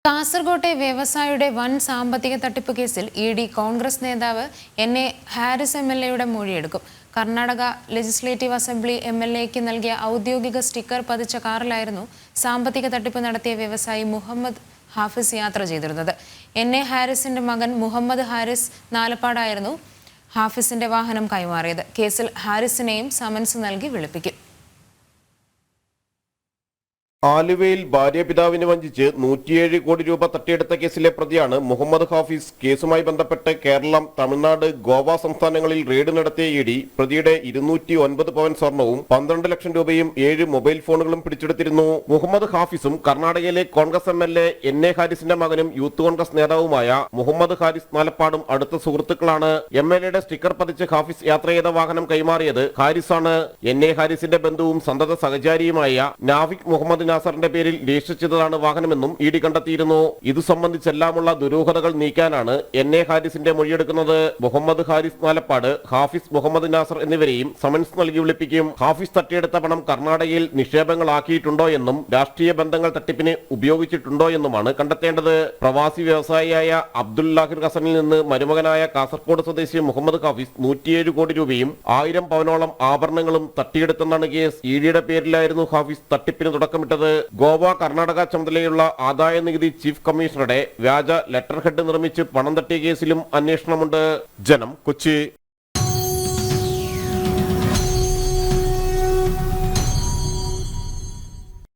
കാസർകോട്ടെ വ്യവസായിയുടെ വൻ സാമ്പത്തിക തട്ടിപ്പ് കേസിൽ ഇഡി കോൺഗ്രസ് നേതാവ് എൻ.എ. ഹാരിസ് എം.എൽ.എയുടെ മൊഴിയെടുക്കും. കർണാടക ലെജിസ്ലേറ്റീവ് അസംബ്ലി എം.എൽ.എക്ക് നൽകിയ ഔദ്യോഗിക സ്റ്റിക്കർ പതിച്ച കാറിലായിരുന്നു സാമ്പത്തിക തട്ടിപ്പ് നടത്തിയ വ്യവസായി മുഹമ്മദ് ഹാഫിസ് യാത്ര ചെയ്തിരുന്നത്. എൻ.എ. ഹാരിസിന്റെ മകൻ മുഹമ്മദ് ഹാരിസ് നാലപ്പാടായിരുന്നു ഹാഫിസിന്റെ വാഹനം കൈമാറിയത്. കേസിൽ ഹാരിസിനെയും സമൻസ് നൽകി വിളിപ്പിക്കും. ആലുവയിൽ ഭാര്യാപിതാവിനെ വഞ്ചിച്ച് 107 കോടി രൂപ തട്ടിയെടുത്ത കേസിലെ പ്രതിയാണ് മുഹമ്മദ് ഹാഫിസ്. കേസുമായി ബന്ധപ്പെട്ട് കേരളം, തമിഴ്നാട്, ഗോവ സംസ്ഥാനങ്ങളിൽ റെയ്ഡ് നടത്തിയ ഇഡി പ്രതിയുടെ 209 പവൻ സ്വർണവും 12 ലക്ഷം രൂപയും 7 മൊബൈൽ ഫോണുകളും പിടിച്ചെടുത്തിരുന്നു. മുഹമ്മദ് ഹാഫിസും കർണാടകയിലെ കോൺഗ്രസ് എം.എൽ.എ. എൻ.എ. ഹാരിസിന്റെ മകനും യൂത്ത് കോൺഗ്രസ് നേതാവുമായ മുഹമ്മദ് ഹാരിസ് നാലപ്പാടും അടുത്ത സുഹൃത്തുക്കളാണ്. എം.എൽ.എയുടെ സ്റ്റിക്കർ പതിച്ച് ഹാഫിസ് യാത്ര ചെയ്ത വാഹനം കൈമാറിയത് ഹാരിസാണ്. എൻ.എ. ഹാരിസിന്റെ ബന്ധുവും സന്തത സഹചാരിയുമായ നാഫിക് മുഹമ്മദ് നാസറിന്റെ പേരിൽ രജിസ്റ്റർ ചെയ്തതാണ് വാഹനമെന്നും ഇഡി കണ്ടെത്തിയിരുന്നു. ഇതു സംബന്ധിച്ചെല്ലാമുള്ള ദുരൂഹതകൾ നീക്കാനാണ് എൻ.എ. ഹാരിസിന്റെ മൊഴിയെടുക്കുന്നത്. മുഹമ്മദ് ഹാരിസ് നാലപ്പാട്, ഹാഫിസ് മുഹമ്മദ് നാസർ എന്നിവരെയും സമൻസ് നൽകി വിളിപ്പിക്കും. ഹാഫിസ് തട്ടിയെടുത്ത പണം കർണാടകയിൽ നിക്ഷേപങ്ങളാക്കിയിട്ടുണ്ടോ എന്നും രാഷ്ട്രീയ ബന്ധങ്ങൾ തട്ടിപ്പിന് ഉപയോഗിച്ചിട്ടുണ്ടോ എന്നുമാണ് കണ്ടെത്തേണ്ടത്. പ്രവാസി വ്യവസായിയായ അബ്ദുല്ലാഹിർ ഹസനിൽ നിന്ന് മരുമകനായ കാസർഗോഡ് സ്വദേശി മുഹമ്മദ് ഹാഫിസ് 107 കോടി രൂപയും 1000 പവനോളം ആഭരണങ്ങളും തട്ടിയെടുത്തെന്നാണ് കേസ്. ഇഡിയുടെ പേരിലായിരുന്നു ഹാഫിസ് തട്ടിപ്പിന് തുടക്കമിട്ടത്. ഗോവ, കർണാടക ചുമതലയുള്ള ആദായ നികുതി ചീഫ് കമ്മീഷണറുടെ വ്യാജ ലെറ്റർ ഹെഡ് നിർമ്മിച്ച് പണം തട്ടിയ കേസിലും അന്വേഷണമുണ്ട്. ജനം, കൊച്ചി.